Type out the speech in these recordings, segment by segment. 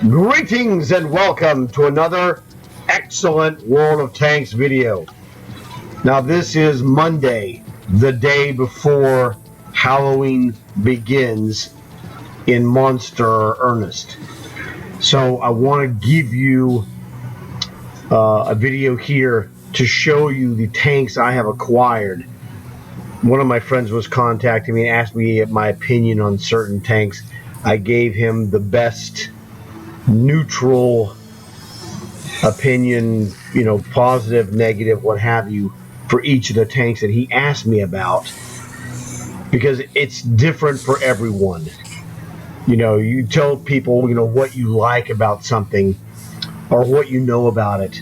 Greetings and welcome to another excellent World of Tanks video. Now this is Monday, the day before Halloween begins in monster earnest. So I want to give you a video here to show you the tanks I have acquired. One of my friends was contacting me and asked me my opinion on certain tanks. I gave him the best neutral opinion, positive, negative, what have you, for each of the tanks that he asked me about, because it's different for everyone. You tell people, what you like about something or what you know about it.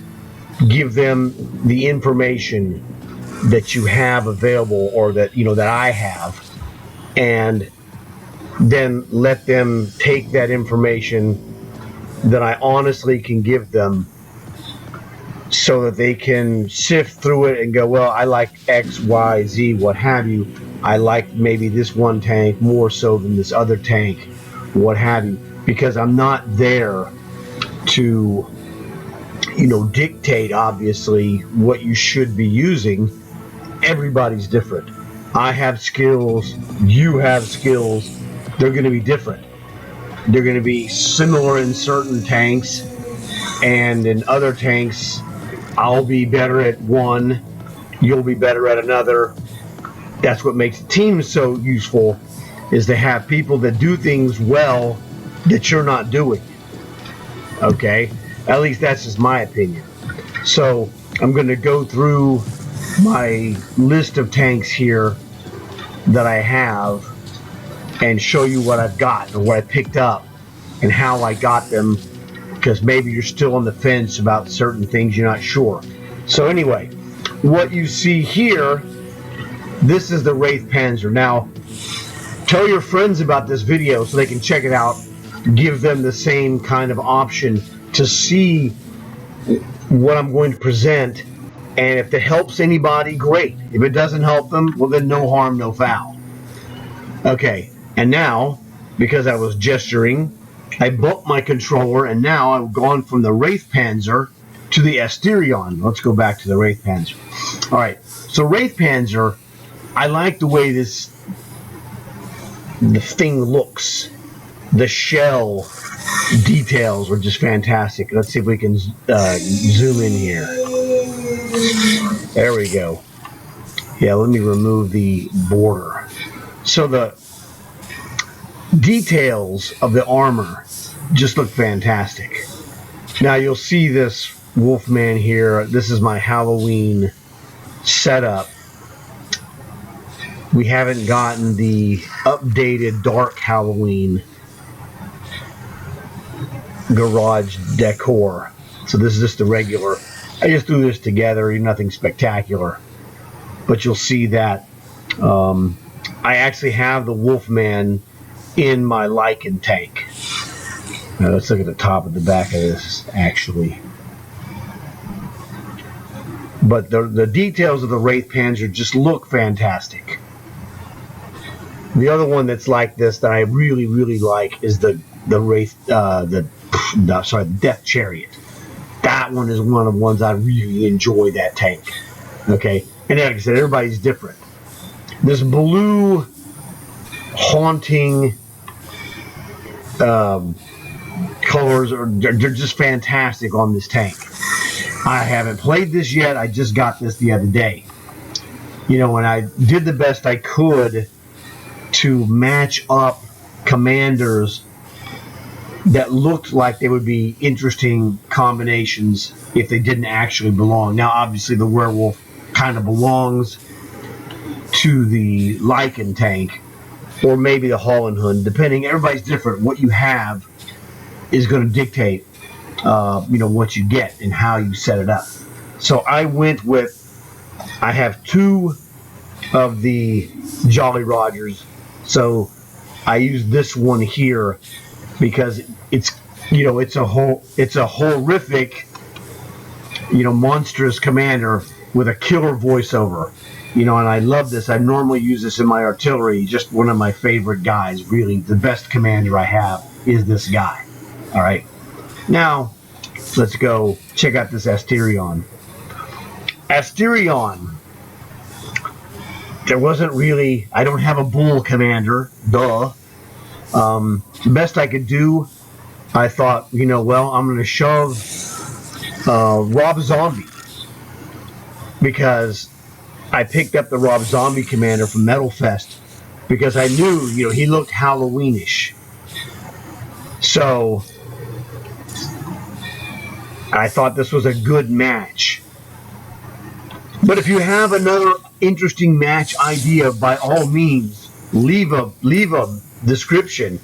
Give them the information that you have available, or that, that I have, and then let them take that information that I honestly can give them so that they can sift through it and go, well, I like X, Y, Z, what have you. I like maybe this one tank more so than this other tank, what have you. Because I'm not there to, dictate, obviously, what you should be using. Everybody's different. I have skills, you have skills. They're going to be different. They're going to be similar in certain tanks, and in other tanks, I'll be better at one, you'll be better at another. That's what makes teams so useful, is to have people that do things well that you're not doing. Okay? At least that's just my opinion. So I'm going to go through my list of tanks here that I have and show you what I've got or what I picked up and how I got them, because maybe you're still on the fence about certain things, you're not sure. So anyway, what you see here, this is the Wraith Panzer. Now, tell your friends about this video so they can check it out. Give them the same kind of option to see what I'm going to present, and if it helps anybody, great. If it doesn't help them, well then no harm, no foul. Okay. And now, because I was gesturing, I bumped my controller, and now I've gone from the Wraith Panzer to the Asterion. Let's go back to the Wraith Panzer. All right, so Wraith Panzer, I like the way the thing looks. The shell details are just fantastic. Let's see if we can zoom in here. There we go. Yeah, let me remove the border. So the details of the armor just look fantastic. Now you'll see this Wolfman here. This is my Halloween setup. We haven't gotten the updated dark Halloween garage decor, so this is just the regular. I just threw this together, nothing spectacular, but you'll see that I actually have the Wolfman in my Lycan tank. Now let's look at the top and the back of this, actually. But the details of the Wraith Panzer just look fantastic. The other one that's like this that I really, really like is the Wraith, the Death Chariot. That one is one of the ones I really enjoy, that tank. Okay, and like I said, everybody's different. This blue haunting colors they're just fantastic on this tank. I haven't played this yet. I just got this the other day. And I did the best I could to match up commanders that looked like they would be interesting combinations if they didn't actually belong. Now, obviously, the werewolf kind of belongs to the Lycan tank, or maybe the Hollenhund, depending. Everybody's different. What you have is going to dictate, what you get and how you set it up. So I have two of the Jolly Rogers. So I use this one here because it's a horrific, monstrous commander with a killer voiceover. And I love this. I normally use this in my artillery. Just one of my favorite guys. Really, the best commander I have is this guy. All right. Now, let's go check out this Asterion. Asterion. There wasn't really, I don't have a bull commander, duh. The best I could do, I thought, well, I'm going to shove Rob Zombie, because I picked up the Rob Zombie commander from Metal Fest because I knew, he looked Halloweenish. So I thought this was a good match. But if you have another interesting match idea, by all means, leave a description.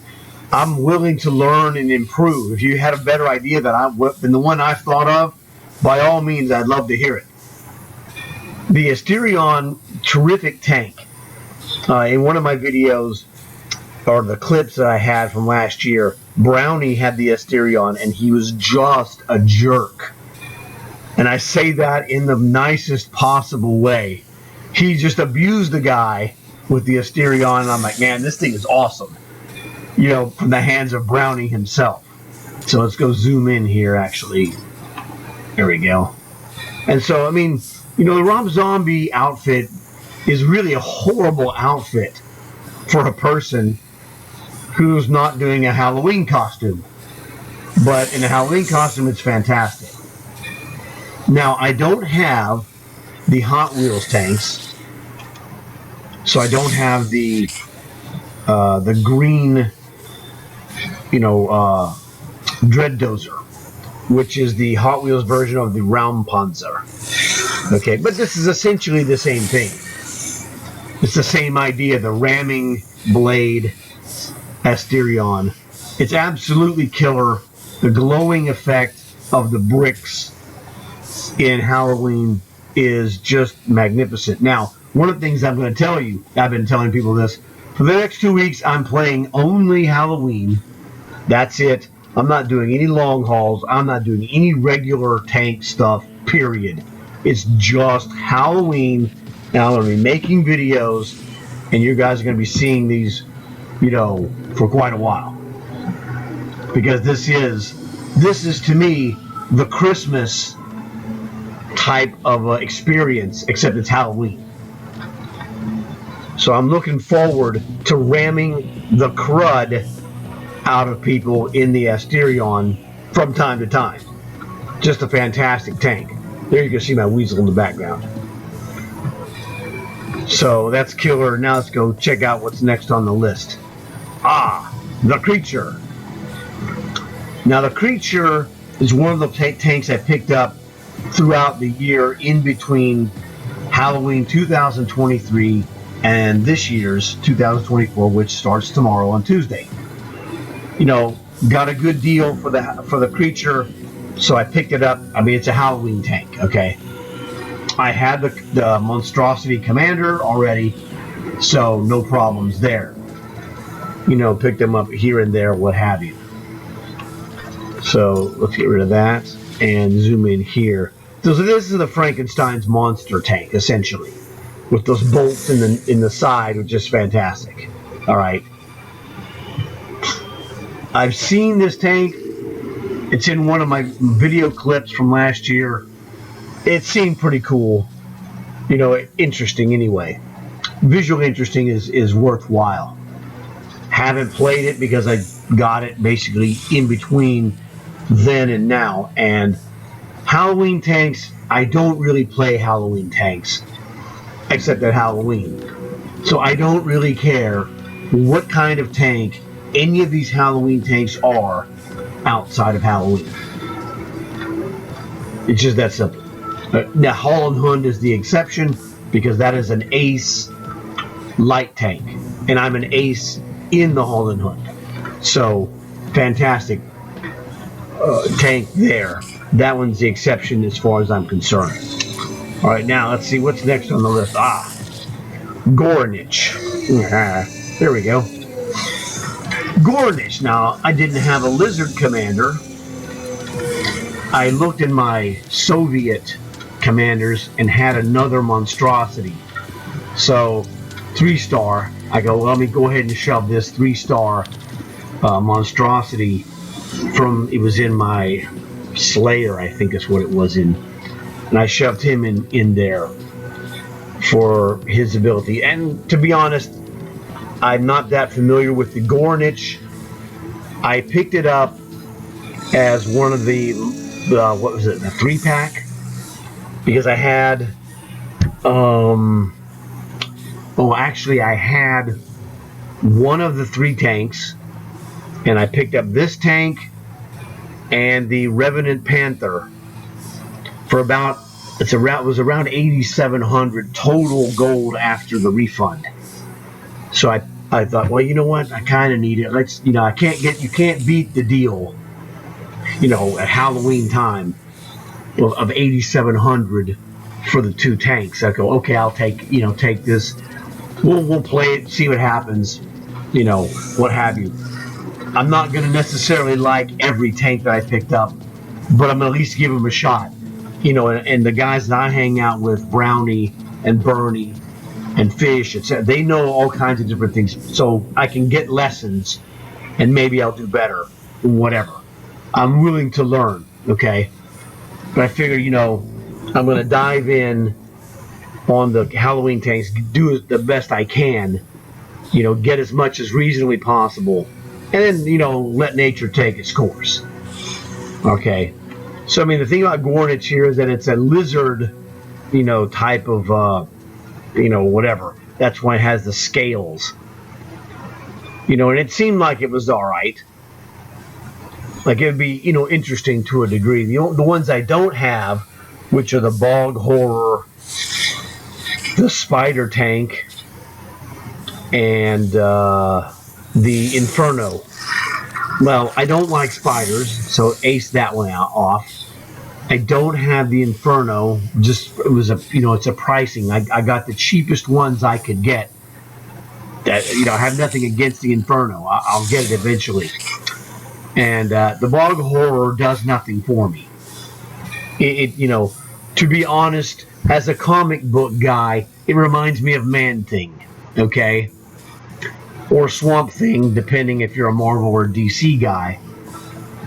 I'm willing to learn and improve. If you had a better idea than the one I've thought of, by all means, I'd love to hear it. The Asterion, terrific tank. In one of my videos, or the clips that I had from last year, Brownie had the Asterion, and he was just a jerk. And I say that in the nicest possible way. He just abused the guy with the Asterion, and I'm like, man, this thing is awesome. From the hands of Brownie himself. So let's go zoom in here, actually. There we go. And so, the Rob Zombie outfit is really a horrible outfit for a person who's not doing a Halloween costume. But in a Halloween costume, it's fantastic. Now, I don't have the Hot Wheels tanks, so I don't have the green, Dread Dozer, which is the Hot Wheels version of the Raumpanzer. Okay, but this is essentially the same thing. It's the same idea, the ramming blade Asterion. It's absolutely killer. The glowing effect of the bricks in Halloween is just magnificent. Now, one of the things I'm going to tell you, I've been telling people this, for the next 2 weeks, I'm playing only Halloween. That's it. I'm not doing any long hauls. I'm not doing any regular tank stuff, period. It's just Halloween. Now, I'm going to be making videos, and you guys are going to be seeing these, for quite a while. Because this is to me, the Christmas type of experience, except it's Halloween. So I'm looking forward to ramming the crud out of people in the Asterion from time to time. Just a fantastic tank. There you can see my weasel in the background. So that's killer. Now let's go check out what's next on the list. The Creature. Now the Creature is one of the tanks I picked up throughout the year in between Halloween 2023 and this year's 2024, which starts tomorrow on Tuesday. Got a good deal for the Creature, so I picked it up. It's a Halloween tank, okay? I had the Monstrosity Commander already, so no problems there. Picked them up here and there, what have you. So let's get rid of that and zoom in here. So this is the Frankenstein's monster tank, essentially, with those bolts in the side, which is fantastic. All right. I've seen this tank. It's in one of my video clips from last year. It seemed pretty cool. Interesting anyway. Visually interesting is worthwhile. Haven't played it because I got it basically in between then and now. And Halloween tanks, I don't really play Halloween tanks except at Halloween. So I don't really care what kind of tank any of these Halloween tanks are outside of Halloween. It's just that simple. Now, Holland Hund is the exception because that is an ace light tank, and I'm an ace in the Holland Hund. So, fantastic tank there. That one's the exception as far as I'm concerned. All right, now let's see what's next on the list. Goranich. There we go. Goranich. Now, I didn't have a Lizard Commander. I looked in my Soviet commanders and had another monstrosity. So 3-star. I go, well, let me go ahead and shove this 3-star monstrosity it was in my Slayer, I think is what it was in. And I shoved him in there for his ability. And to be honest, I'm not that familiar with the Gornich. I picked it up as one of the what was it, the 3-pack? Because I had, actually I had one of the 3 tanks, and I picked up this tank and the Revenant Panther for about, it was around 8,700 total gold after the refund. So I thought, well, you know what, I kind of need it. Let's, you can't beat the deal, at Halloween time of 8,700 for the 2 tanks. I go, okay, I'll take this. We'll play it, see what happens, what have you. I'm not going to necessarily like every tank that I picked up, but I'm going to at least give them a shot. And the guys that I hang out with, Brownie and Bernie and Fish, etc., they know all kinds of different things. So I can get lessons, and maybe I'll do better, whatever. I'm willing to learn, okay? But I figure, I'm going to dive in on the Halloween tanks, do the best I can, get as much as reasonably possible, and then, let nature take its course. Okay? So, I mean, the thing about Gornich here is that it's a lizard, type of, whatever. That's why it has the scales. And it seemed like it was all right. Like, it would be, interesting to a degree. The ones I don't have, which are the Bog Horror, the Spider Tank, and the Inferno. Well, I don't like spiders, so ace that one off. I don't have the Inferno. It was it's a pricing. I got the cheapest ones I could get. That I have nothing against the Inferno. I'll get it eventually. And the Bog Horror does nothing for me. To be honest, as a comic book guy, it reminds me of Man-Thing, okay? Or Swamp Thing, depending if you're a Marvel or DC guy.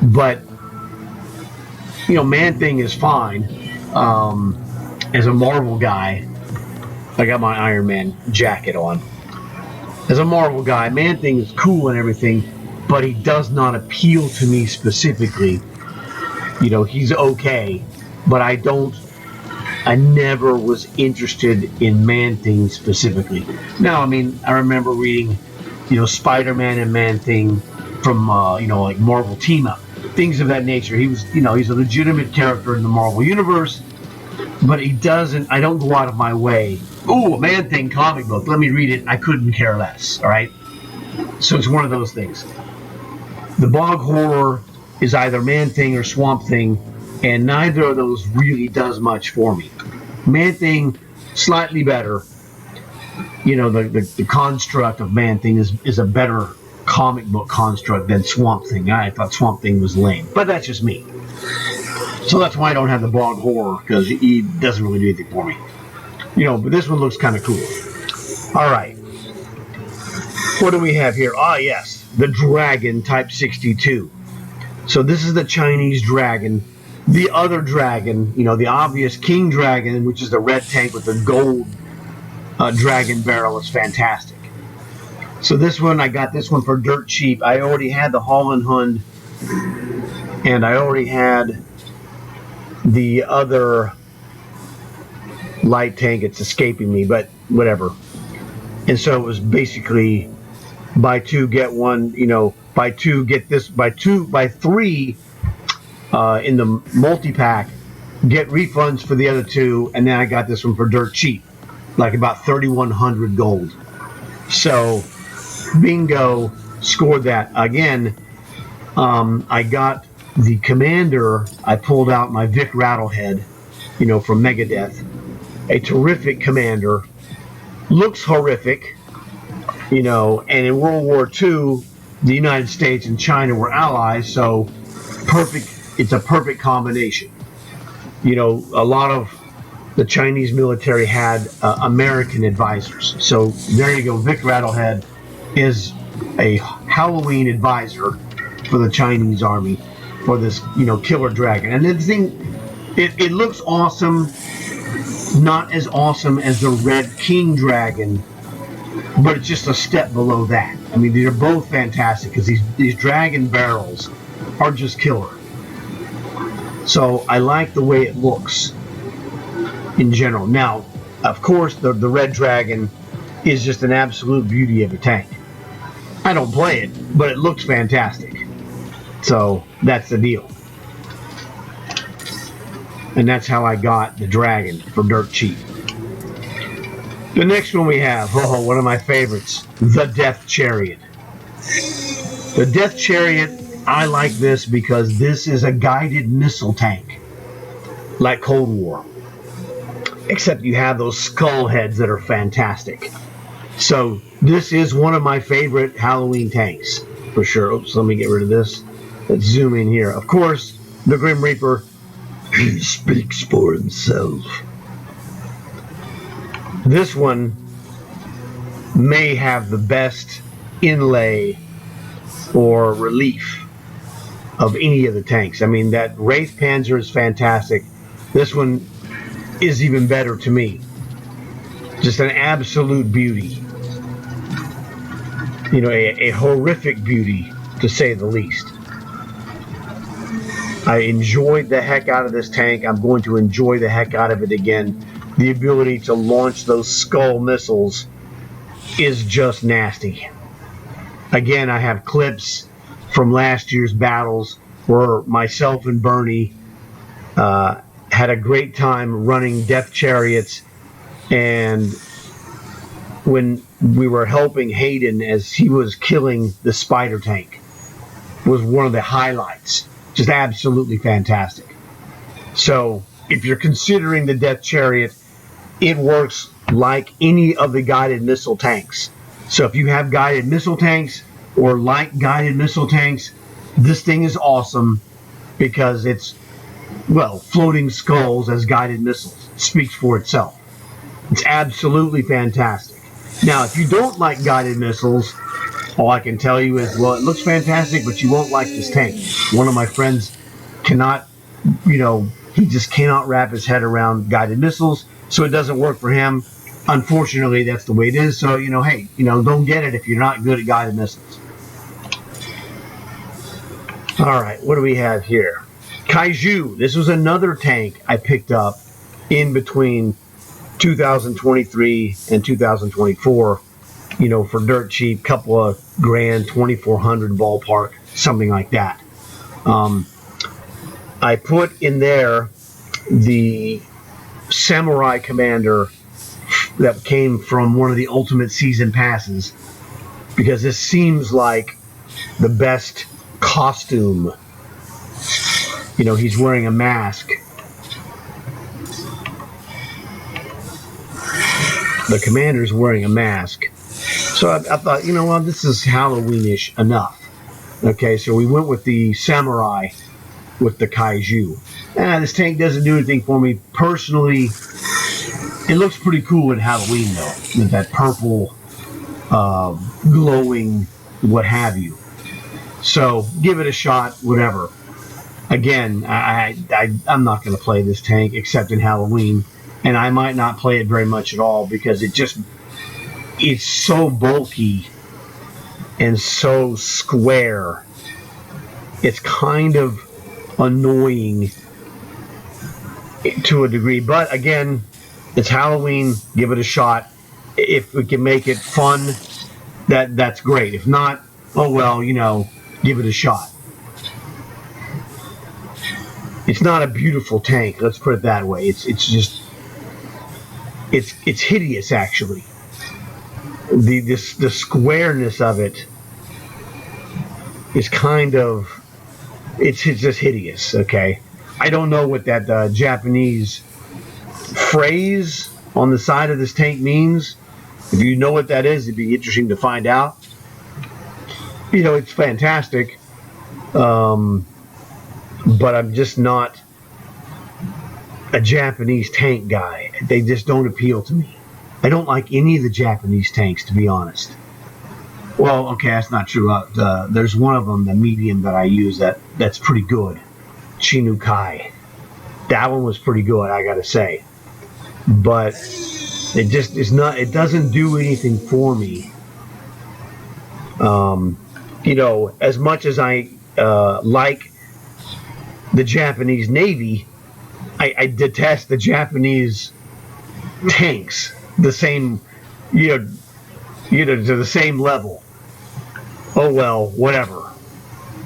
But, Man-Thing is fine. As a Marvel guy, I got my Iron Man jacket on. As a Marvel guy, Man-Thing is cool and everything, but he does not appeal to me specifically. He's okay, but I never was interested in Man-Thing specifically. Now, I mean, I remember reading, Spider-Man and Man-Thing from, like Marvel Team Up, things of that nature. He was, he's a legitimate character in the Marvel Universe, but I don't go out of my way. Ooh, a Man-Thing comic book, let me read it. I couldn't care less, all right? So it's one of those things. The Bog Horror is either Man-Thing or Swamp Thing, and neither of those really does much for me. Man-Thing, slightly better. The construct of Man-Thing is a better comic book construct than Swamp Thing. I thought Swamp Thing was lame, but that's just me. So that's why I don't have the Bog Horror, because he doesn't really do anything for me. But this one looks kind of cool. All right. What do we have here? Ah, yes. The Dragon Type 62. So this is the Chinese dragon. The other dragon, the obvious King Dragon, which is the red tank with the gold dragon barrel, is fantastic. So this one, I got this one for dirt cheap. I already had the Holland Hund, and I already had the other light tank. It's escaping me, but whatever. And so it was basically buy 2 get 1, buy 2 get this, buy 3 in the multi-pack, get refunds for the other 2, and then I got this one for dirt cheap, like about 3,100 gold. So bingo, scored that. Again, I got the Commander. I pulled out my Vic Rattlehead, from Megadeth. A terrific Commander. Looks horrific, and in World War II, the United States and China were allies, so perfect. It's a perfect combination. A lot of the Chinese military had American advisors. So there you go. Vic Rattlehead is a Halloween advisor for the Chinese army for this, killer dragon. And the thing, it looks awesome. Not as awesome as the Red King dragon, but it's just a step below that. I mean, they're both fantastic because these dragon barrels are just killer. So I like the way it looks in general. Now, of course, the Red Dragon is just an absolute beauty of a tank. I don't play it, but it looks fantastic. So that's the deal. And that's how I got the Dragon for dirt cheap. The next one we have, one of my favorites, the Death Chariot. The Death Chariot, I like this because this is a guided missile tank, like Cold War. Except you have those skull heads that are fantastic. So this is one of my favorite Halloween tanks, for sure. Oops, let me get rid of this. Let's zoom in here. Of course, the Grim Reaper, he speaks for himself. This one may have the best inlay or relief of any of the tanks. I mean, that Wraith Panzer is fantastic. This one is even better to me. Just an absolute beauty. A horrific beauty, to say the least. I enjoyed the heck out of this tank. I'm going to enjoy the heck out of it again. The ability to launch those skull missiles is just nasty. Again, I have clips from last year's battles where myself and Bernie had a great time running Death Chariots, and when we were helping Hayden as he was killing the spider tank was one of the highlights. Just absolutely fantastic. So if you're considering the Death Chariot, it works like any of the guided missile tanks. So if you have guided missile tanks or like guided missile tanks, this thing is awesome because it's, floating skulls as guided missiles. It speaks for itself. It's absolutely fantastic. Now, if you don't like guided missiles, all I can tell you is, it looks fantastic, but you won't like this tank. One of my friends cannot, he just cannot wrap his head around guided missiles, so it doesn't work for him. Unfortunately, that's the way it is. So, hey, don't get it if you're not good at guided missiles. All right, what do we have here? Kaiju. This was another tank I picked up in between 2023 and 2024, for dirt cheap, couple of grand, 2,400 ballpark, something like that. I put in there the Samurai Commander that came from one of the Ultimate Season Passes, because this seems like the best costume. He's wearing a mask. The commander's wearing a mask. So I thought, this is Halloweenish enough. Okay, so we went with the Samurai with the Kaiju. This tank doesn't do anything for me personally. It looks pretty cool in Halloween, though, with that purple, glowing, what have you. So give it a shot, whatever. Again, I'm not going to play this tank except in Halloween, and I might not play it very much at all because it's so bulky and so square. It's kind of annoying to a degree, but again, it's Halloween. Give it a shot. If we can make it fun, that's great. If not, give it a shot. It's not a beautiful tank, let's put it that way. It's hideous, actually. The squareness of it is it's just hideous. Okay, I don't know what that Japanese phrase on the side of this tank means. If you know what that is, it'd be interesting to find out. It's fantastic. But I'm just not a Japanese tank guy. They just don't appeal to me. I don't like any of the Japanese tanks, to be honest. Well, okay, that's not true. There's one of them, the medium that I use that's pretty good. Chinukai. That one was pretty good, I gotta say. But it just is not. It doesn't do anything for me. As much as I like the Japanese Navy, I detest the Japanese tanks. The same, to the same level. Oh well, whatever.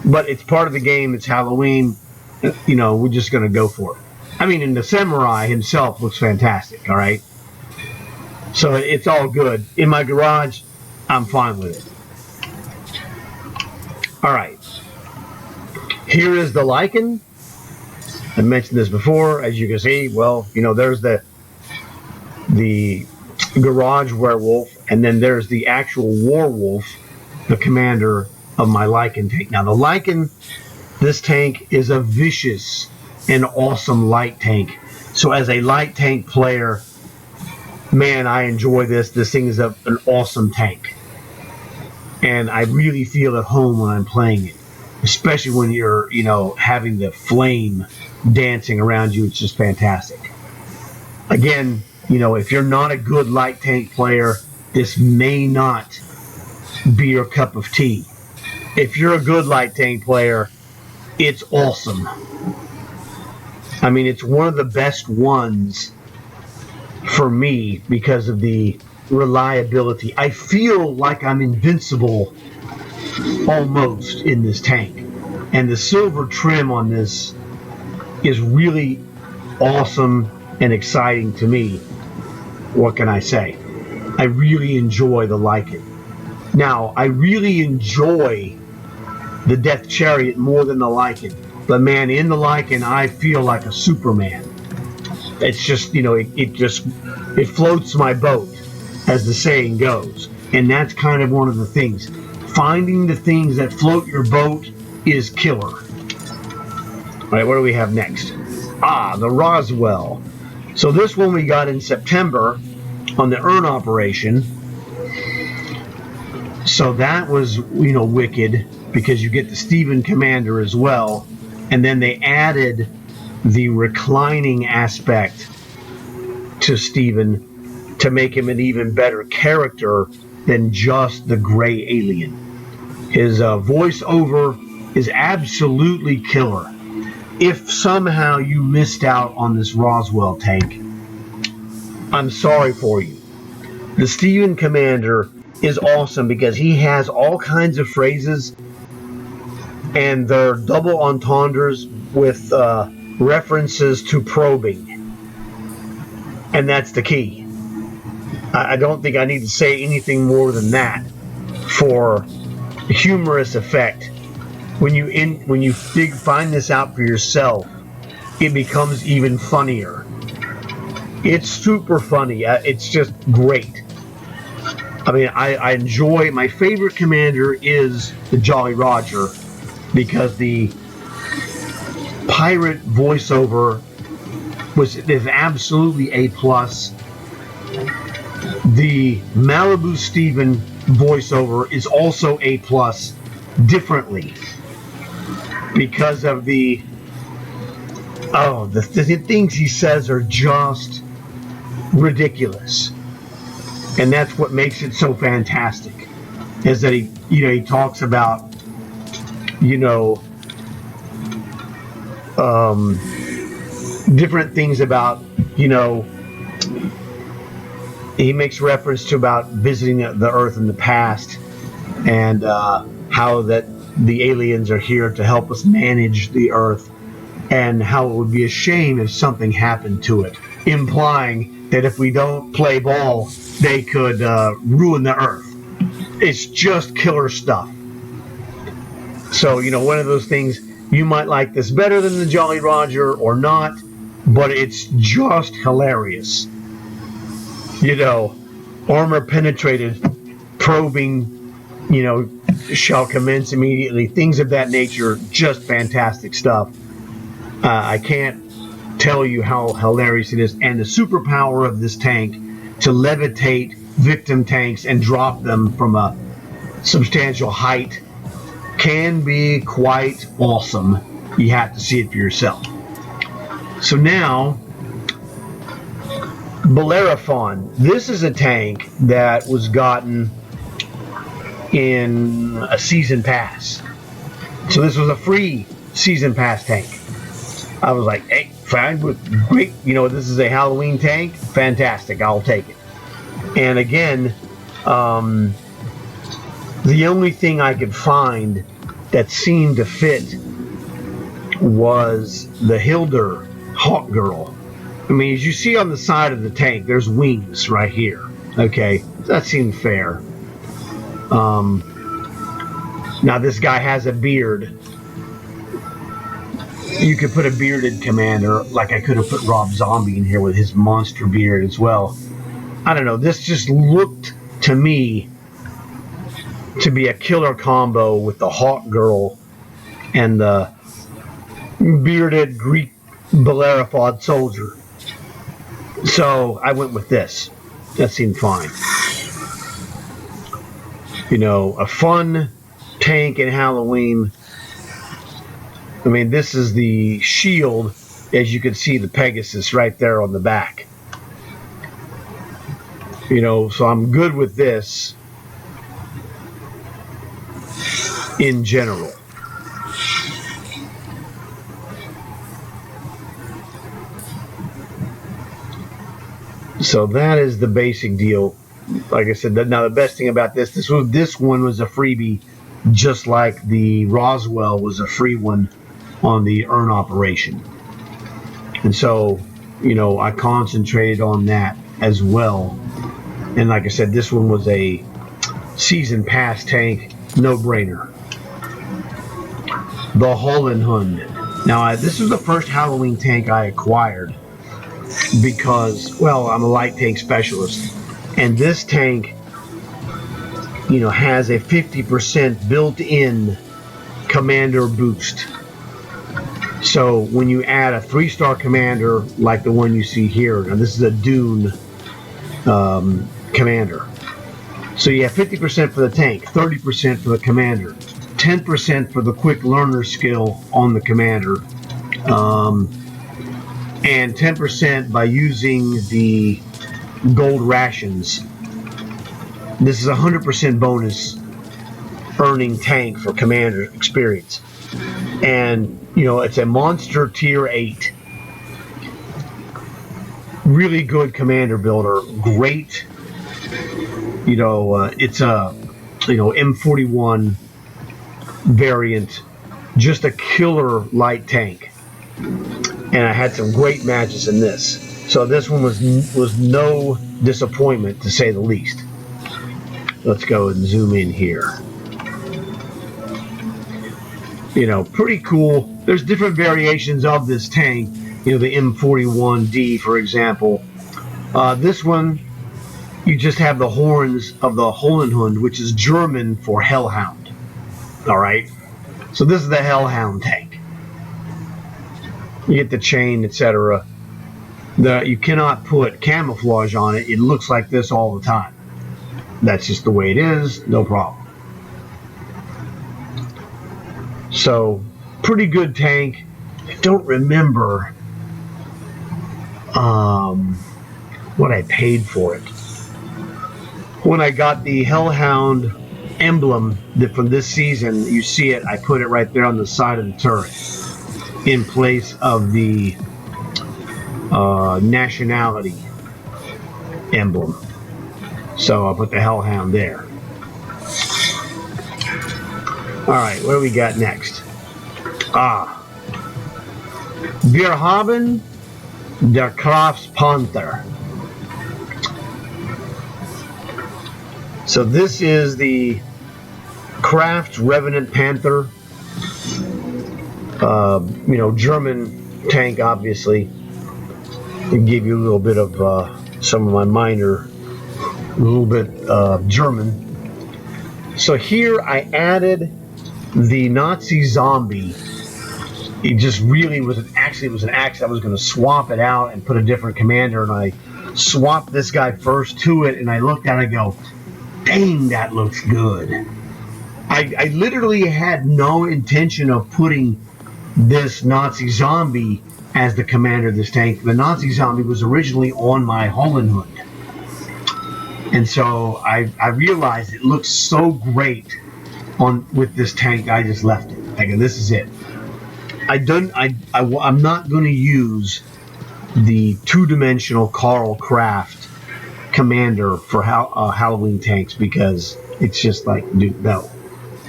But it's part of the game. It's Halloween. We're just gonna go for it. I mean, and the samurai himself looks fantastic. All right, so it's all good. In my garage, I'm fine with it. All right, here is the Lycan. I mentioned this before. As you can see, well, there's the garage werewolf, and then there's the actual werewolf, the commander of my Lycan tank. Now, the Lycan, this tank is a vicious and awesome light tank. So as a light tank player, man, I enjoy this. This thing is an awesome tank. And I really feel at home when I'm playing it, especially when you're, having the flame dancing around you. It's just fantastic. Again, if you're not a good light tank player, this may not be your cup of tea. If you're a good light tank player, it's awesome. I mean, it's one of the best ones for me because of the reliability. I feel like I'm invincible almost in this tank. And the silver trim on this is really awesome and exciting to me. What can I say? I really enjoy the Lycan. Now, I really enjoy the Death Chariot more than the Lycan. But man, in the Lycan, I feel like a Superman. It's just, it floats my boat, as the saying goes. And that's kind of one of the things. Finding the things that float your boat is killer. All right, what do we have next? The Roswell. So this one we got in September on the Urn operation. So that was, wicked, because you get the Steven Commander as well. And then they added the reclining aspect to Steven to make him an even better character than just the gray alien. His voiceover is absolutely killer. If somehow you missed out on this Roswell tank, I'm sorry for you. The Steven Commander is awesome because he has all kinds of phrases, and they're double entendres with references to probing. And that's the key. I don't think I need to say anything more than that for humorous effect. When you find this out for yourself, it becomes even funnier. It's super funny. It's just great. I mean, I enjoy. My favorite commander is the Jolly Roger, because the pirate voiceover is absolutely A+. The Malibu Steven voiceover is also A+, differently, because of the things he says are just ridiculous. And that's what makes it so fantastic, is that he talks about, different things about, he makes reference to about visiting the Earth in the past, and how that the aliens are here to help us manage the Earth, and how it would be a shame if something happened to it, implying that if we don't play ball, they could ruin the Earth. It's just killer stuff. So, one of those things, you might like this better than the Jolly Roger or not, but it's just hilarious. Armor penetrated, probing, shall commence immediately. Things of that nature, just fantastic stuff. I can't tell you how hilarious it is. And the superpower of this tank to levitate victim tanks and drop them from a substantial height, can be quite awesome. You have to see it for yourself. So now, Bellerophon. This is a tank that was gotten in a season pass. So this was a free season pass tank. I was like, hey, fine, great. You know, this is a Halloween tank. Fantastic. I'll take it. And again, the only thing I could find that seemed to fit was the Hildur Hawk Girl. I mean, as you see on the side of the tank, there's wings right here. Okay, that seemed fair. Now this guy has a beard. You could put a bearded commander, like I could have put Rob Zombie in here with his monster beard as well. I don't know, this just looked to me to be a killer combo with the Hawk Girl and the bearded Greek Bellerophon soldier. So I went with this. That seemed fine. You know, a fun tank in Halloween. I mean, this is the shield, as you can see the Pegasus right there on the back. You know, so I'm good with this in general. So that is the basic deal. Like I said, now the best thing about this one was a freebie, just like the Roswell was a free one on the Earn operation. And so, you know, I concentrated on that as well. And like I said, this one was a season pass tank, no brainer. The Hollenhund. Now, this was the first Halloween tank I acquired because, well, I'm a light tank specialist. And this tank, you know, has a 50% built-in commander boost. So when you add a 3-star commander like the one you see here, now this is a Dune commander. So you have 50% for the tank, 30% for the commander, 10% for the quick learner skill on the commander, and 10% by using the gold rations. This is a 100% bonus earning tank for commander experience. And, you know, it's a monster tier 8. Really good commander builder. Great. You know, it's a, you know, M41 variant. Just a killer light tank. And I had some great matches in this. So this one was no disappointment, to say the least. Let's go and zoom in here. You know, pretty cool. There's different variations of this tank. You know, the M41D, for example. This one, you just have the horns of the Hollenhund, which is German for Hellhound. All right? So this is the Hellhound tank. You get the chain, etc. You cannot put camouflage on it. It looks like this all the time. That's just the way it is. No problem. So, pretty good tank. I don't remember what I paid for it. When I got the Hellhound emblem from this season, you see it, I put it right there on the side of the turret in place of the nationality emblem. So I'll put the Hellhound there. Alright, what do we got next? Wir haben der Kraftpanther. So this is the Kraft Revenant Panther. You know, German tank, obviously. And give you a little bit of some of my minor, a little bit German. So here I added the Nazi zombie. It just really was an accident. I was going to swap it out and put a different commander, and I swapped this guy first to it, and I looked at it and I go, dang, that looks good. I literally had no intention of putting this Nazi zombie as the commander of this tank. The Nazi zombie was originally on my Holland Hood. And so I realized it looks so great on with this tank, I just left it. Like, this is it. I'm not going to use the two-dimensional Carl Craft commander for Halloween tanks because it's just like, dude, no.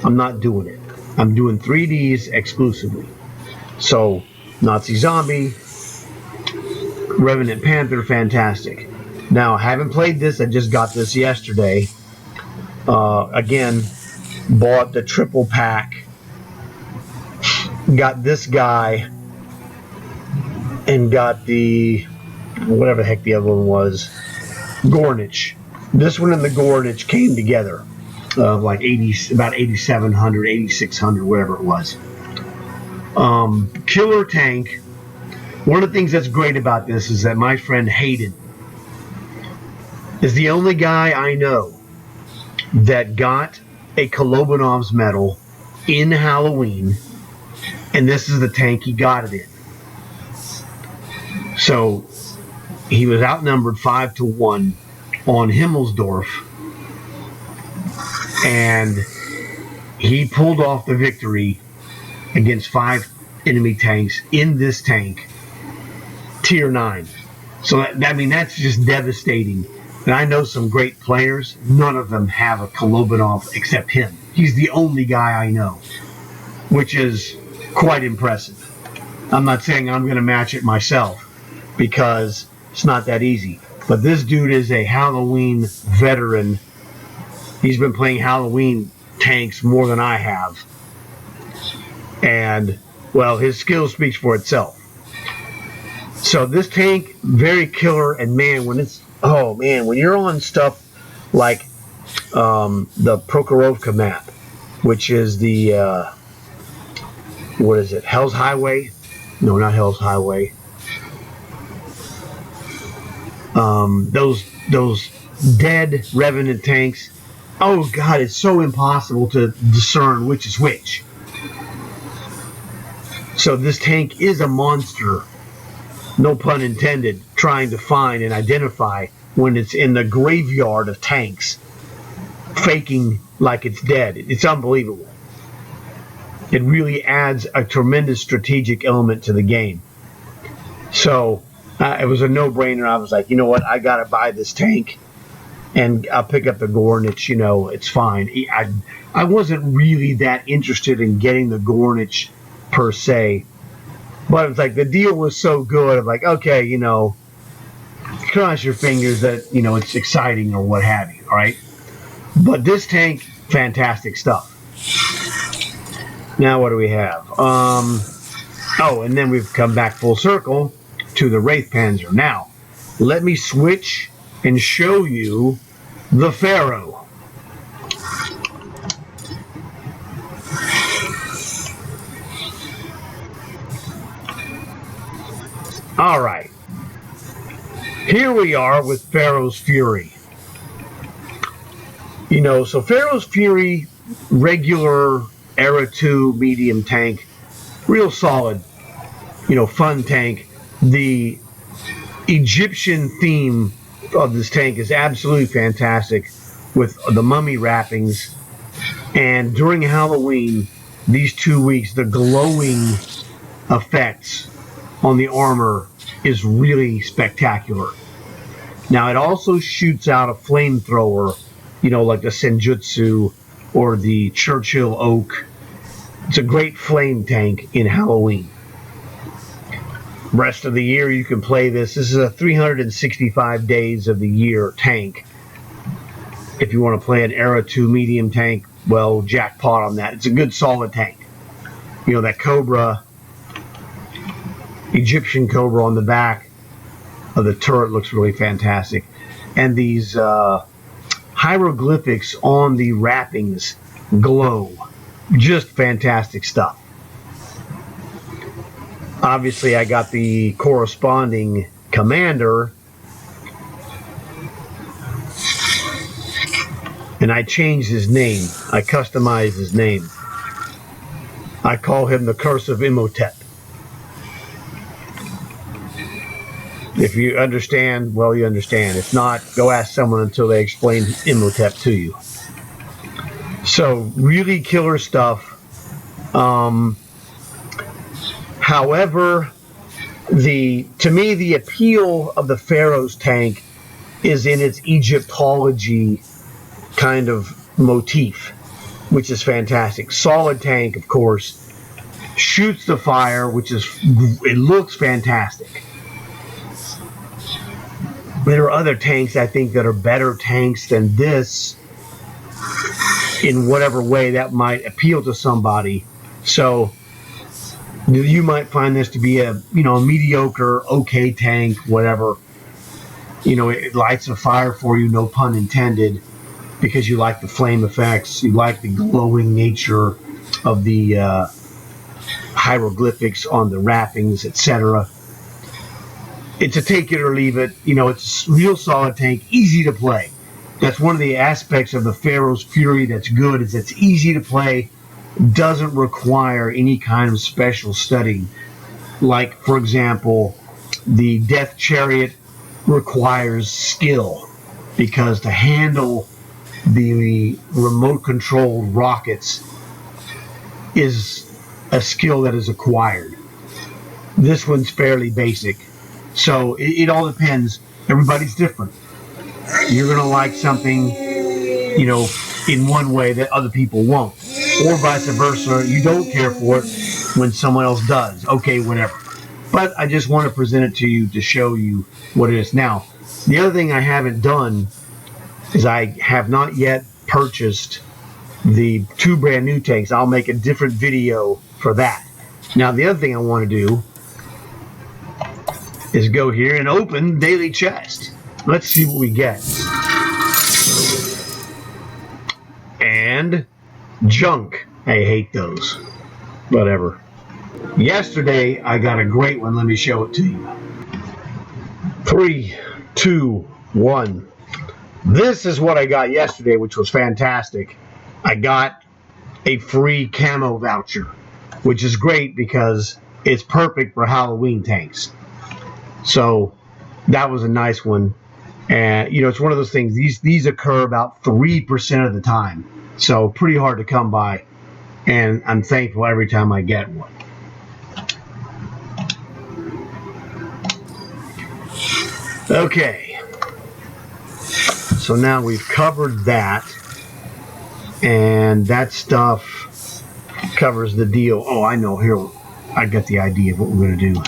I'm not doing it. I'm doing 3Ds exclusively. So, Nazi Zombie, Revenant Panther, fantastic. Now, I haven't played this. I just got this yesterday. Again, bought the triple pack. Got this guy. And got the, whatever the heck the other one was, Gornich. This one and the Gornich came together. Like about 8,700, 8,600, whatever it was. Killer tank. One of the things that's great about this is that my friend Hayden is the only guy I know that got a Kolobanov's medal in Halloween, and this is the tank he got it in. So he was outnumbered 5-1 on Himmelsdorf, and he pulled off the victory against 5 enemy tanks in this tank, tier 9. So that's just devastating. And I know some great players. None of them have a Kolobanov except him. He's the only guy I know, which is quite impressive. I'm not saying I'm going to match it myself because it's not that easy. But this dude is a Halloween veteran. He's been playing Halloween tanks more than I have. And, well, his skill speaks for itself. So this tank, very killer. And, man, when you're on stuff like the Prokhorovka map, which is the, what is it, Hell's Highway? No, not Hell's Highway. Those dead Revenant tanks. Oh, God, it's so impossible to discern which is which. So this tank is a monster, no pun intended, trying to find and identify when it's in the graveyard of tanks, faking like it's dead. It's unbelievable. It really adds a tremendous strategic element to the game. So it was a no-brainer. I was like, you know what? I got to buy this tank, and I'll pick up the Gornich. It's fine. I wasn't really that interested in getting the Gornich per se, but it was like the deal was so good. I'm like, okay, cross your fingers that it's exciting or what have you. All right, but this tank, fantastic stuff. Now what do we have? And then we've come back full circle to the Wraith Panzer. Now, let me switch and show you the Pharaoh. All right. Here we are with Pharaoh's Fury. So Pharaoh's Fury, regular Era 2 medium tank, real solid, fun tank. The Egyptian theme of this tank is absolutely fantastic with the mummy wrappings. And during Halloween, these 2 weeks, the glowing effects on the armor is really spectacular. Now, it also shoots out a flamethrower, like the Senjutsu or the Churchill Oak. It's a great flame tank in Halloween. Rest of the year, you can play this. This is a 365 days of the year tank. If you want to play an Era 2 medium tank, well, jackpot on that. It's a good solid tank. That Cobra, Egyptian Cobra on the back of the turret looks really fantastic. And these hieroglyphics on the wrappings glow. Just fantastic stuff. Obviously, I got the corresponding commander. And I changed his name. I customized his name. I call him the Curse of Imhotep. If you understand, well, you understand. If not, go ask someone until they explain Imhotep to you. So, really killer stuff. However, to me, the appeal of the Pharaoh's tank is in its Egyptology kind of motif, which is fantastic. Solid tank, of course, shoots the fire, it looks fantastic. There are other tanks, I think, that are better tanks than this in whatever way that might appeal to somebody. So you might find this to be a mediocre, okay tank, whatever. It lights a fire for you, no pun intended, because you like the flame effects, you like the glowing nature of the hieroglyphics on the wrappings, etc. It's a take it or leave it. It's a real solid tank, easy to play. That's one of the aspects of the Pharaoh's Fury that's good, is it's easy to play, doesn't require any kind of special studying. Like, for example, the Death Chariot requires skill, because to handle the remote controlled rockets is a skill that is acquired. This one's fairly basic. So it all depends. Everybody's different. You're going to like something, in one way that other people won't. Or vice versa. You don't care for it when someone else does. Okay, whatever. But I just want to present it to you to show you what it is. Now, the other thing I haven't done is I have not yet purchased the 2 brand new tanks. I'll make a different video for that. Now, the other thing I want to do is go here and open Daily Chest. Let's see what we get. And junk. I hate those. Whatever. Yesterday, I got a great one. Let me show it to you. 3, 2, 1. This is what I got yesterday, which was fantastic. I got a free camo voucher, which is great because it's perfect for Halloween tanks. So that was a nice one. And, it's one of those things. These occur about 3% of the time. So pretty hard to come by. And I'm thankful every time I get one. Okay. So now we've covered that. And that stuff covers the deal. Oh, I know. Here, I got the idea of what we're going to do.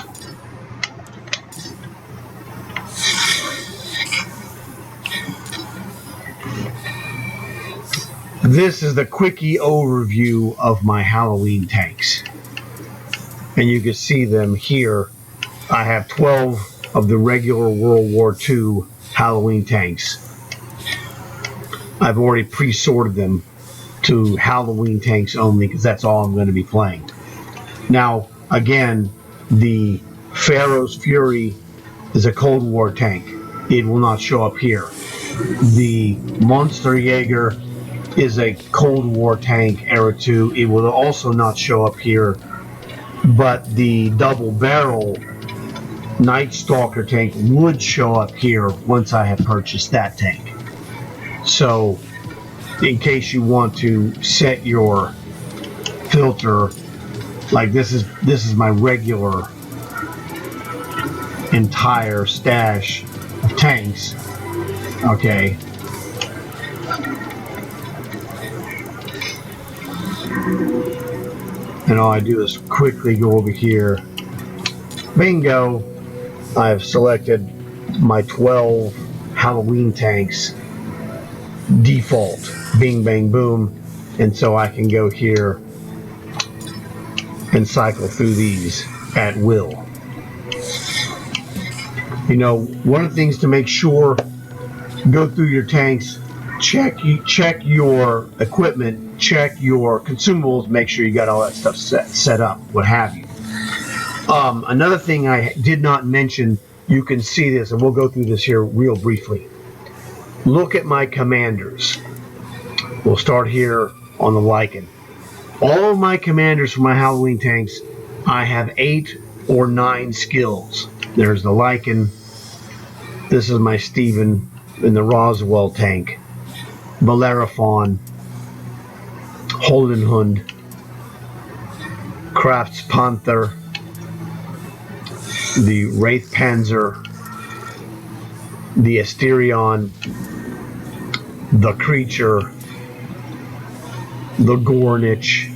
This is the quickie overview of my Halloween tanks. And you can see them here. I have 12 of the regular World War II Halloween tanks. I've already pre-sorted them to Halloween tanks only because that's all I'm going to be playing. Now, again, the Pharaoh's Fury is a Cold War tank. It will not show up here. The Monster Jaeger is a Cold War tank, Era 2. It will also not show up here. But the double barrel Night Stalker tank would show up here once I have purchased that tank. So, in case you want to set your filter, like this is my regular entire stash of tanks. Okay. And all I do is quickly go over here. Bingo! I've selected my 12 Halloween tanks default. Bing, bang, boom. And so I can go here and cycle through these at will. One of the things to make sure, go through your tanks, check your equipment, check your consumables, make sure you got all that stuff set up, what have you. Another thing I did not mention, you can see this, and we'll go through this here real briefly. Look at my commanders. We'll start here on the Lycan. All of my commanders for my Halloween tanks, I have 8 or 9 skills. There's the Lycan. This is my Steven in the Roswell tank. Bellerophon. Holdenhund. Kraft's Panther. The Wraith Panzer. The Asterion. The Creature. The Gornich.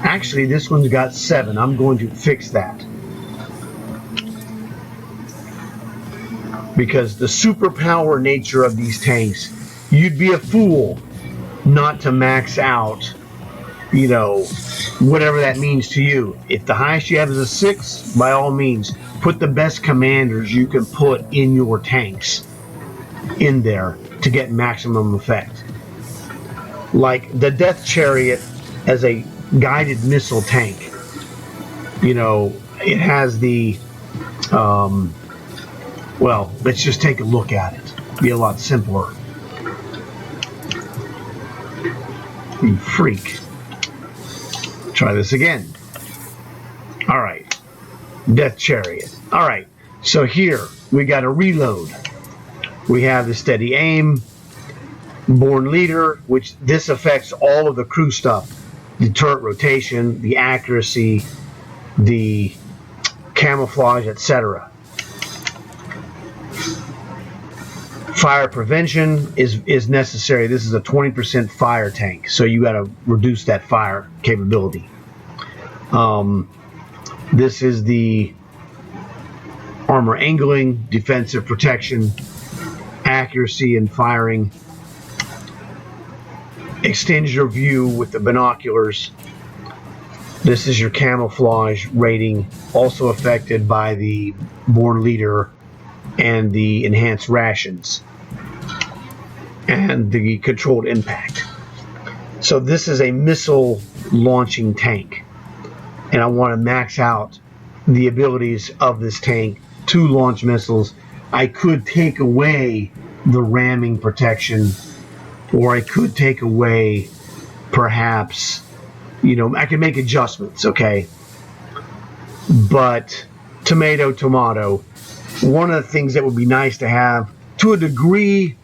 Actually, this one's got 7. I'm going to fix that. Because the superpower nature of these tanks, you'd be a fool not to max out, you know, whatever that means to you. If the highest you have is a 6, by all means, put the best commanders you can put in your tanks in there to get maximum effect. Like the Death Chariot as a guided missile tank. You know, it has the, well, let's just take a look at it. Be a lot simpler. You freak. Try this again. All right. Death Chariot. All right. So here we got a reload. We have the steady aim. Born Leader, which this affects all of the crew stuff. The turret rotation, the accuracy, the camouflage, etc. Fire prevention is necessary. This is a 20% fire tank, so you got to reduce that fire capability. This is the armor angling, defensive protection, accuracy and firing. Extend your view with the binoculars. This is your camouflage rating, also affected by the Born Leader and the enhanced rations and the controlled impact. So this is a missile launching tank, and I want to max out the abilities of this tank to launch missiles. I could take away the ramming protection, or I could take away, perhaps, you know, I could make adjustments, okay? But tomato, one of the things that would be nice to have, to a degree,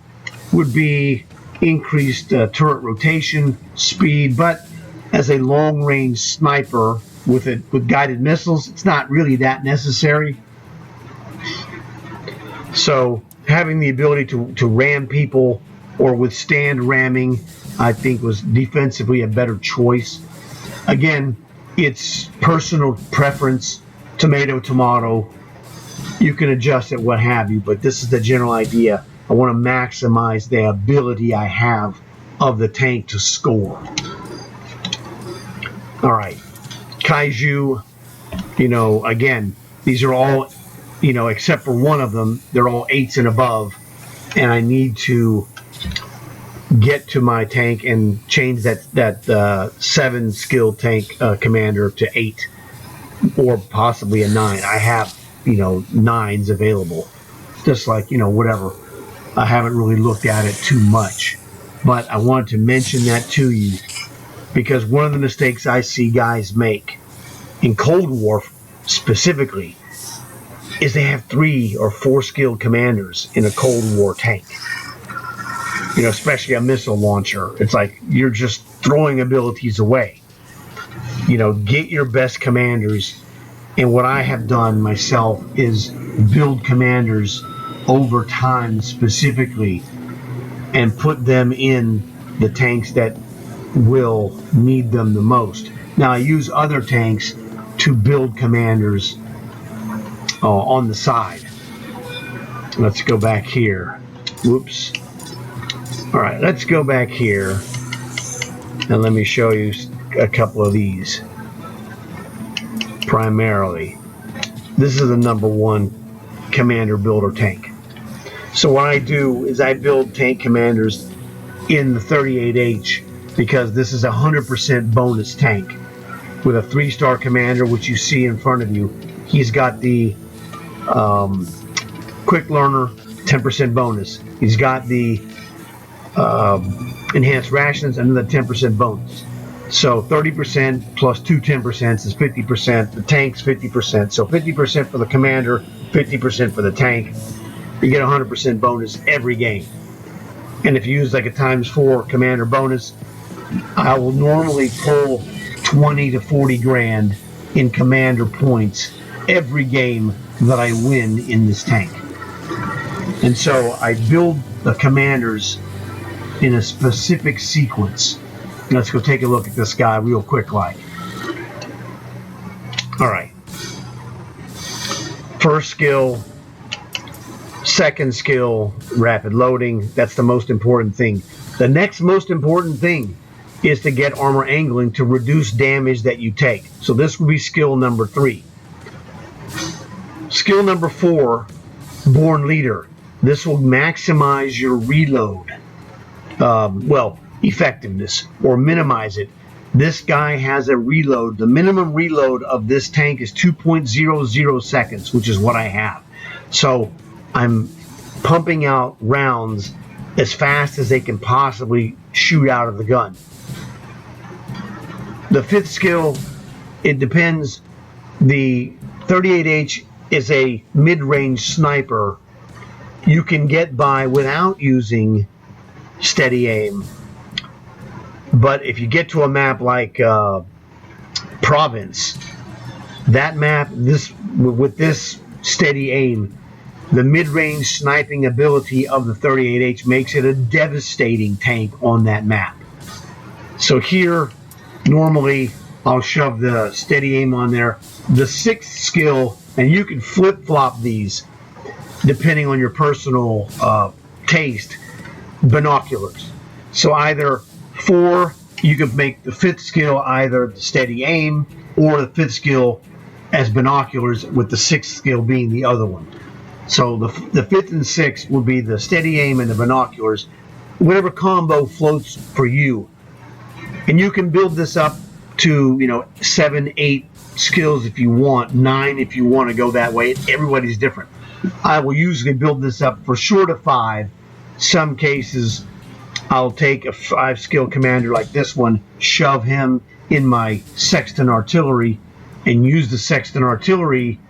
would be increased turret rotation, speed, but as a long-range sniper with guided missiles, it's not really that necessary. So having the ability to ram people or withstand ramming, I think was defensively a better choice. Again, it's personal preference, tomato. You can adjust it, what have you, but this is the general idea. I want to maximize the ability I have of the tank to score. All right, Kaiju, you know, again, these are all, you know, except for one of them, they're all 8s and above, and I need to get to my tank and change that 7 skill tank commander to 8 or possibly a 9. I have, you know, 9s available, just like, you know, whatever. I haven't really looked at it too much, but I wanted to mention that to you because one of the mistakes I see guys make in Cold War specifically is they have 3 or 4 skilled commanders in a Cold War tank. You know, especially a missile launcher. It's like you're just throwing abilities away. You know, get your best commanders. And what I have done myself is build commanders over time specifically and put them in the tanks that will need them the most. Now, I use other tanks to build commanders on the side. Let's go back here. Whoops. All right, let's go back here and let me show you a couple of these. Primarily, this is the number 1 commander builder tank. So what I do is I build tank commanders in the 38H because this is a 100% bonus tank with a 3-star commander, which you see in front of you. He's got the quick learner, 10% bonus. He's got the enhanced rations, another 10% bonus. So 30% plus 10% is 50%. The tank's 50%. So 50% for the commander, 50% for the tank. You get 100% bonus every game. And if you use like a ×4 commander bonus, I will normally pull 20 to 40 grand in commander points every game that I win in this tank. And so I build the commanders in a specific sequence. Let's go take a look at this guy real quick like. All right. First skill, second skill, rapid loading. That's the most important thing. The next most important thing is to get armor angling to reduce damage that you take. So this will be skill number 3. Skill number 4, Born Leader. This will maximize your reload. Effectiveness, or minimize it. This guy has a reload. The minimum reload of this tank is 2.00 seconds, which is what I have. So I'm pumping out rounds as fast as they can possibly shoot out of the gun. The 5th skill, it depends. The 38H is a mid-range sniper. You can get by without using steady aim. But if you get to a map like Province, that map, with this steady aim, the mid-range sniping ability of the 38H makes it a devastating tank on that map. So here, normally, I'll shove the steady aim on there. The 6th skill, and you can flip-flop these depending on your personal taste, binoculars. So either 4, you can make the 5th skill either the steady aim or the 5th skill as binoculars, with the 6th skill being the other one. So the 5th and 6th will be the steady aim and the binoculars, whatever combo floats for you. And you can build this up to 7, 8 skills if you want, 9 if you want to go that way. Everybody's different. I will usually build this up for sure to 5. Some cases I'll take a 5 skill commander like this one, shove him in my Sexton artillery, and use the Sexton artillery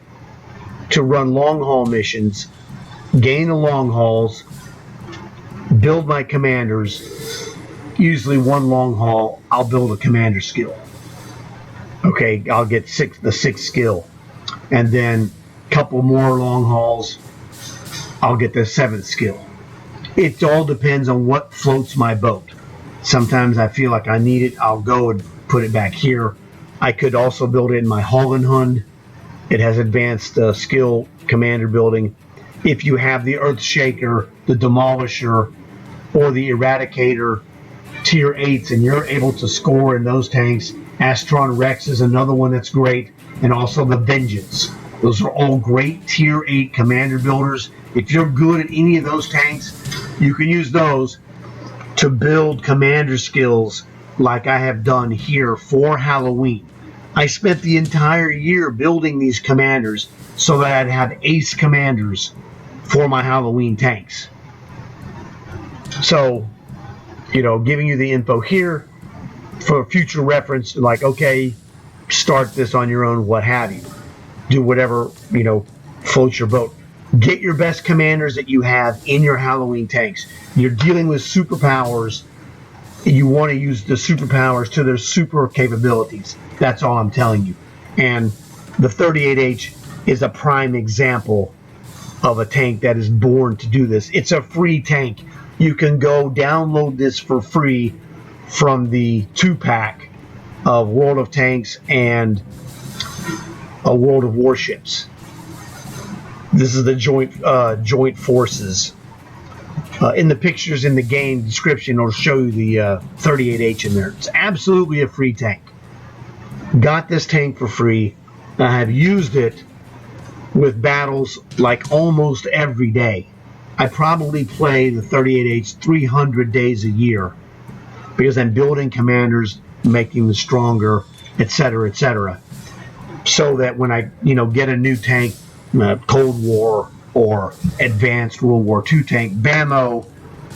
to run long haul missions, gain the long hauls, build my commanders. Usually one long haul, I'll build a commander skill. Okay, I'll get the 6th skill, and then a couple more long hauls, I'll get the 7th skill. It all depends on what floats my boat. Sometimes I feel like I need it, I'll go and put it back here. I could also build it in my Hollenhund. It has advanced skill commander building. If you have the Earthshaker, the Demolisher, or the Eradicator tier 8s, and you're able to score in those tanks, Astron Rex is another one that's great, and also the Vengeance. Those are all great tier 8 commander builders. If you're good at any of those tanks, you can use those to build commander skills like I have done here for Halloween. I spent the entire year building these commanders so that I'd have ace commanders for my Halloween tanks. So, giving you the info here for future reference, like, okay, start this on your own, what have you. Do whatever, floats your boat. Get your best commanders that you have in your Halloween tanks. You're dealing with superpowers. You want to use the superpowers to their super capabilities. That's all I'm telling you. And the 38H is a prime example of a tank that is born to do this. It's a free tank. You can go download this for free from the 2-pack of World of Tanks and a World of Warships. This is the joint forces. In the pictures in the game description, it'll show you the 38H in there. It's absolutely a free tank. Got this tank for free. I have used it with battles like almost every day. I probably play the 38H 300 days a year because I'm building commanders, making them stronger, etc., etc. So that when I, get a new tank, Cold War or Advanced World War II tank, BAMO,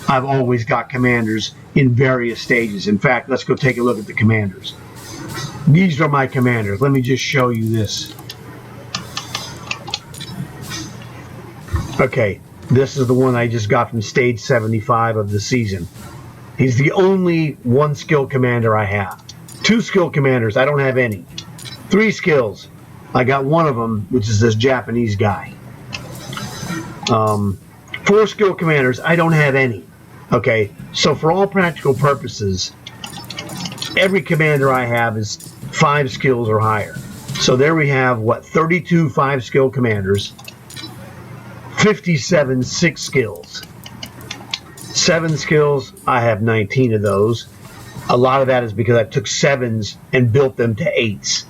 I've always got commanders in various stages. In fact, let's go take a look at the commanders. These are my commanders. Let me just show you this. Okay, this is the one I just got from stage 75 of the season. He's the only 1 skill commander I have. 2 skill commanders, I don't have any. 3 skills, I got one of them, which is this Japanese guy. 4 skill commanders, I don't have any. Okay, so for all practical purposes, every commander I have is 5 skills or higher. So there we have, what, 32 5-skill commanders, 57 6 skills. 7 skills, I have 19 of those. A lot of that is because I took 7s and built them to 8s.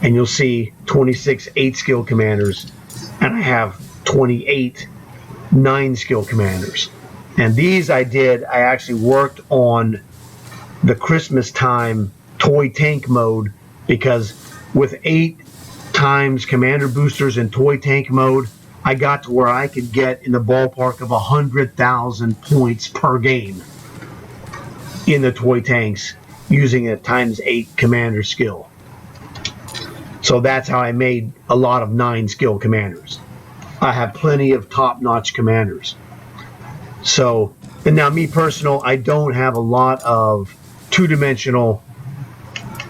And you'll see 26 8-skill commanders, and I have 28 9-skill commanders. And these I actually worked on the Christmas time toy tank mode, because with 8 times commander boosters in toy tank mode, I got to where I could get in the ballpark of 100,000 points per game in the toy tanks using a ×8 commander skill. So that's how I made a lot of 9-skill commanders. I have plenty of top-notch commanders. So, and now me personal, I don't have a lot of 2-dimensional.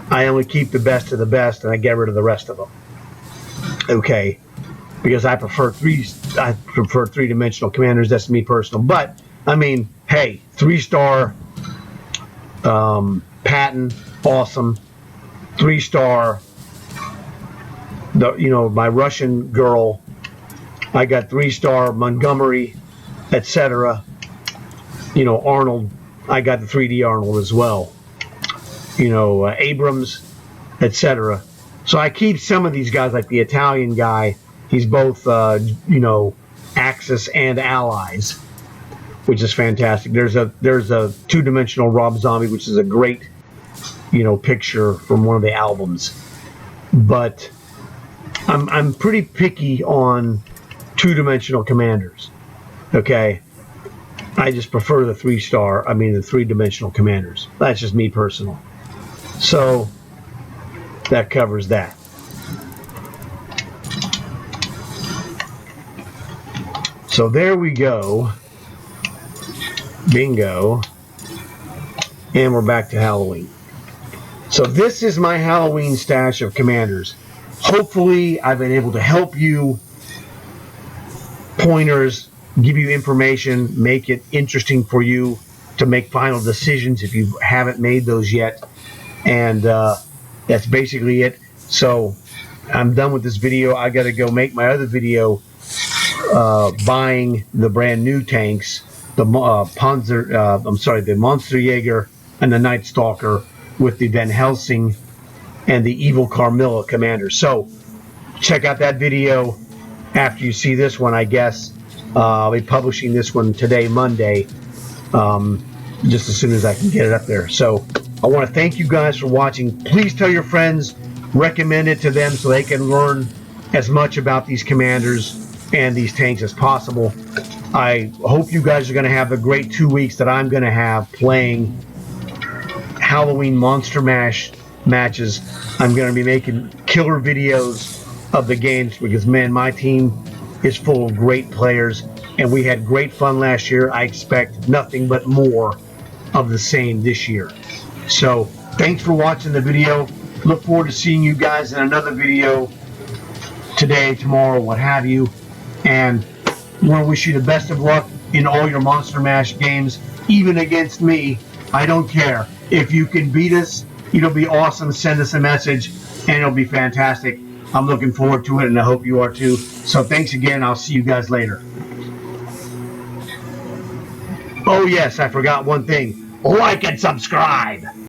I only keep the best of the best, and I get rid of the rest of them. Okay, because I prefer 3-dimensional commanders. That's me personal. But I mean, hey, 3-star Patton, awesome. 3-star, my Russian girl. I got 3-star Montgomery, etc. Arnold. I got the 3D Arnold as well. Abrams, etc. So I keep some of these guys, like the Italian guy. He's both, Axis and Allies, which is fantastic. There's a 2-dimensional Rob Zombie, which is a great, picture from one of the albums. But I'm pretty picky on 2-dimensional commanders. Okay, I just prefer the 3-dimensional commanders. That's just me personal. So that covers that. So there we go. Bingo. And we're back to Halloween. So this is my Halloween stash of commanders. Hopefully I've been able to help you, pointers, give you information, make it interesting for you to make final decisions if you haven't made those yet. And that's basically it. So I'm done with this video. I got to go make my other video buying the brand new tanks, the Monsterjäger and the Night Stalker with the Van Helsing and the Evil Carmilla commander. So check out that video after you see this one, I guess. I'll be publishing this one today, Monday, just as soon as I can get it up there. So I want to thank you guys for watching. Please tell your friends, recommend it to them so they can learn as much about these commanders and these tanks as possible. I hope you guys are going to have a great 2 weeks that I'm going to have playing Halloween Monster Mash matches. I'm going to be making killer videos of the games because, man, my team is full of great players and we had great fun last year. I expect nothing but more of the same this year. So thanks for watching the video. Look forward to seeing you guys in another video today, tomorrow, what have you. And I want to wish you the best of luck in all your Monster Mash games, even against me. I don't care. If you can beat us, it'll be awesome. Send us a message and it'll be fantastic. I'm looking forward to it and I hope you are too. So thanks again. I'll see you guys later. Oh yes, I forgot one thing. Like and subscribe.